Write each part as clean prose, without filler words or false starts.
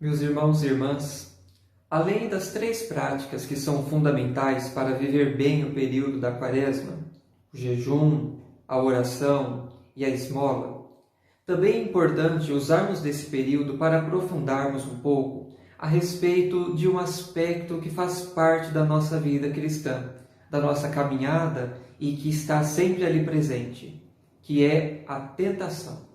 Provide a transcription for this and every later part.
Meus irmãos e irmãs, além das três práticas que são fundamentais para viver bem o período da Quaresma, o jejum, a oração e a esmola, também é importante usarmos desse período para aprofundarmos um pouco a respeito de um aspecto que faz parte da nossa vida cristã, da nossa caminhada e que está sempre ali presente, que é a tentação.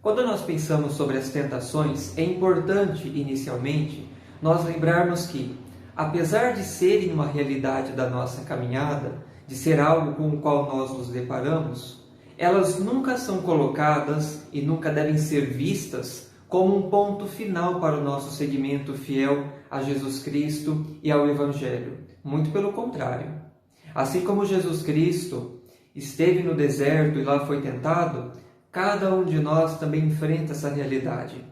Quando nós pensamos sobre as tentações, é importante, inicialmente, nós lembrarmos que, apesar de serem uma realidade da nossa caminhada, de ser algo com o qual nós nos deparamos, elas nunca são colocadas e nunca devem ser vistas como um ponto final para o nosso seguimento fiel a Jesus Cristo e ao Evangelho. Muito pelo contrário. Assim como Jesus Cristo esteve no deserto e lá foi tentado, cada um de nós também enfrenta essa realidade.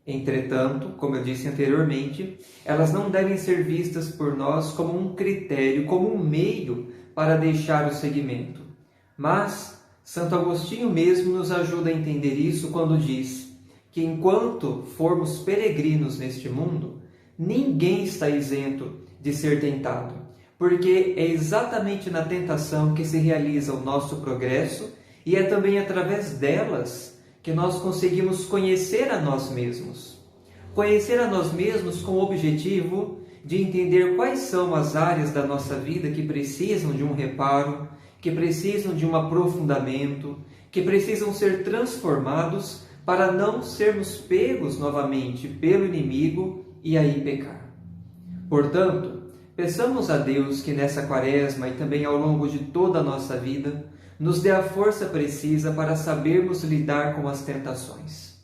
Entretanto, como eu disse anteriormente, elas não devem ser vistas por nós como um critério, como um meio para deixar o seguimento. Mas Santo Agostinho mesmo nos ajuda a entender isso quando diz que enquanto formos peregrinos neste mundo, ninguém está isento de ser tentado, porque é exatamente na tentação que se realiza o nosso progresso e é também através delas que nós conseguimos conhecer a nós mesmos. Conhecer a nós mesmos com o objetivo de entender quais são as áreas da nossa vida que precisam de um reparo, que precisam de um aprofundamento, que precisam ser transformados para não sermos pegos novamente pelo inimigo e aí pecar. Portanto, peçamos a Deus que nessa Quaresma e também ao longo de toda a nossa vida, nos dê a força precisa para sabermos lidar com as tentações.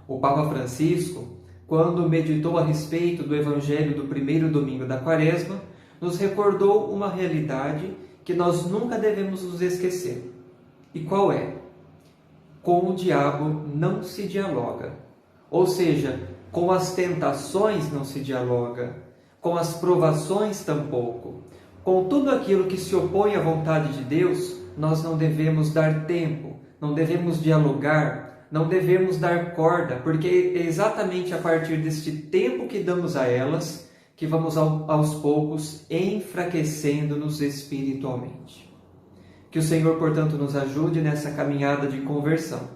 O Papa Francisco, quando meditou a respeito do Evangelho do primeiro domingo da Quaresma, nos recordou uma realidade que nós nunca devemos nos esquecer. E qual é? Com o diabo não se dialoga. Ou seja, com as tentações não se dialoga, com as provações tampouco. Com tudo aquilo que se opõe à vontade de Deus, nós não devemos dar tempo, não devemos dialogar, não devemos dar corda, porque é exatamente a partir deste tempo que damos a elas que vamos aos poucos enfraquecendo-nos espiritualmente. Que o Senhor, portanto, nos ajude nessa caminhada de conversão,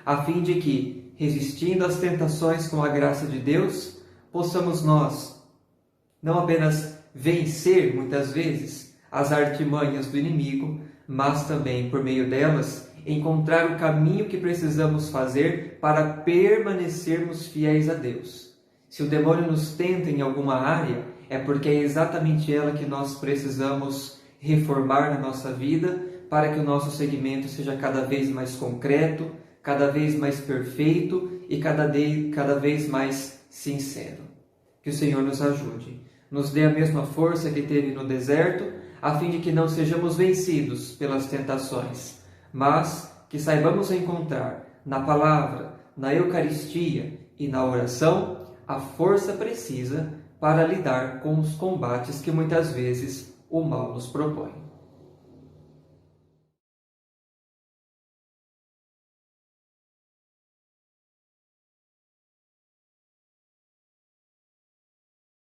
a fim de que, resistindo às tentações com a graça de Deus, possamos nós não apenas vencer, muitas vezes, as artimanhas do inimigo, mas também, por meio delas, encontrar o caminho que precisamos fazer para permanecermos fiéis a Deus. Se o demônio nos tenta em alguma área, é porque é exatamente ela que nós precisamos reformar na nossa vida para que o nosso seguimento seja cada vez mais concreto, cada vez mais perfeito e cada vez mais sincero. Que o Senhor nos ajude, nos dê a mesma força que teve no deserto, a fim de que não sejamos vencidos pelas tentações, mas que saibamos encontrar na palavra, na Eucaristia e na oração a força precisa para lidar com os combates que muitas vezes o mal nos propõe.